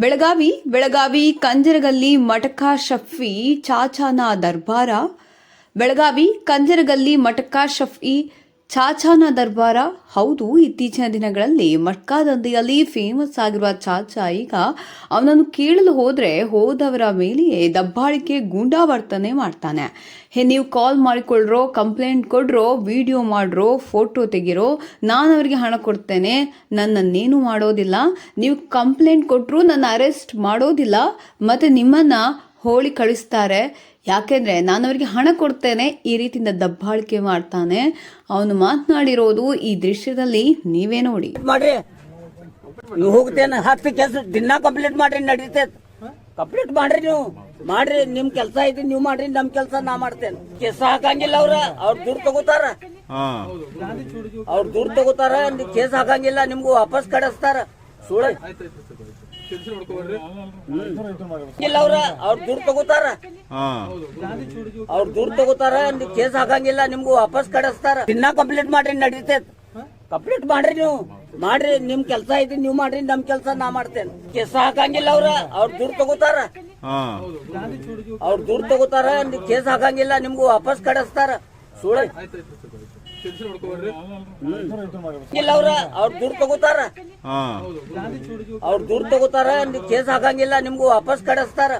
ಬೆಳಗಾವಿ ಕಂಜರಗಲ್ಲಿ ಮಟಕ ಶಫಿ ಚಾಚಾನ ದರ್ಬಾರ. ಬೆಳಗಾವಿ ಕಂಜರಗಲ್ಲಿ ಮಟಕ ಶಫಿ ಚಾಚಾನ ದರ್ಬಾರ. ಹೌದು, ಇತ್ತೀಚಿನ ದಿನಗಳಲ್ಲಿ ಮಟ್ಕಾ ದಂಧೆಯಲ್ಲಿ ಫೇಮಸ್ ಆಗಿರುವ ಚಾಚಾ ಈಗ ಅವನನ್ನು ಕೇಳಲು ಹೋದವರ ಮೇಲೆಯೇ ದಬ್ಬಾಳಿಕೆ ಗೂಂಡಾವರ್ತನೆ ಮಾಡ್ತಾನೆ. ನೀವು ಕಾಲ್ ಮಾಡಿಕೊಳ್ಳ್ರೋ, ಕಂಪ್ಲೇಂಟ್ ಕೊಡ್ರೋ, ವಿಡಿಯೋ ಮಾಡ್ರೋ, ಫೋಟೋ ತೆಗಿರೋ, ನಾನು ಅವರಿಗೆ ಹಣ ಕೊಡ್ತೇನೆ, ನನ್ನನ್ನೇನು ಮಾಡೋದಿಲ್ಲ, ನೀವು ಕಂಪ್ಲೇಂಟ್ ಕೊಟ್ಟರು ನನ್ನ ಅರೆಸ್ಟ್ ಮಾಡೋದಿಲ್ಲ, ಮತ್ತೆ ನಿಮ್ಮನ್ನ ಹೋಳಿ ಕಳಿಸ್ತಾರೆ, ಯಾಕೆಂದ್ರೆ ನಾನು ಅವರಿಗೆ ಹಣ ಕೊಡ್ತೇನೆ, ಈ ರೀತಿಯಿಂದ ದಬ್ಬಾಳಿಕೆ ಮಾಡ್ತಾನೆ. ಅವನು ಮಾತನಾಡಿರೋದು ಈ ದೃಶ್ಯದಲ್ಲಿ ನೀವೇ ನೋಡಿ. ಮಾಡ್ರಿ, ನೀವು ಹೋಗ್ತೇನೆ 10 ಕೆಲಸ ದಿನ ಕಂಪ್ಲೀಟ್ ಮಾಡ್ರಿ, ನಡೀತೈತೆ. ಕಂಪ್ಲೀಟ್ ಮಾಡ್ರಿ, ನೀವು ಮಾಡ್ರಿ, ನಿಮ್ ಕೆಲಸ ಐತಿ ನೀವು ಮಾಡ್ರಿ, ನಮ್ ಕೆಲಸ ನಾ ಮಾಡ್ತೇನೆ. ಕೇಸ ಹಾಕಂಗಿಲ್ಲ, ಅವ್ರ ದುಡ್ಡು ತಗೋತಾರ, ಕೇಸ್ ಹಾಕಂಗಿಲ್ಲ, ನಿಮ್ಗೂ ವಾಪಸ್ ಕಳಿಸ್ತಾರ. ಸುಳ್ಳ ಇಲ್ಲ, ಅವ್ರ ದುಡ್ಡು ತಗೋತಾರ, ಕೇಸ್ ಹಾಕಂಗಿಲ್ಲ, ನಿಮ್ಗೂ ವಾಪಸ್ ಕಳಿಸ್ತಾರ. ದಿನ ಕಂಪ್ಲೀಟ್ ಮಾಡ್ರಿ, ನಡೀತೈತೆ. ಕಂಪ್ಲೀಟ್ ಮಾಡ್ರಿ, ನೀವು ಮಾಡ್ರಿ, ನಿಮ್ ಕೆಲಸ ಐತಿ ನೀವು ಮಾಡ್ರಿ, ನಮ್ ಕೆಲಸ ನಾ ಮಾಡ್ತೇನೆ. ಕೇಸ ಹಾಕಂಗಿಲ್ಲ, ಅವ್ರ ದುಡ್ಡು ತಗೋತಾರ, ಕೇಸ್ ಹಾಕಂಗಿಲ್ಲ, ನಿಮ್ಗೂ ವಾಪಸ್ ಕಳಿಸ್ತಾರ. ಸುಳ್ಳ ಇಲ್ಲ, ಅವ್ರ ದುಡ್ಡು ತಗೋತಾರ, ಕೇಸ್ ಹಾಕಂಗಿಲ್ಲ, ನಿಮ್ಗೂ ವಾಪಸ್ ಕಳಿಸ್ತಾರ.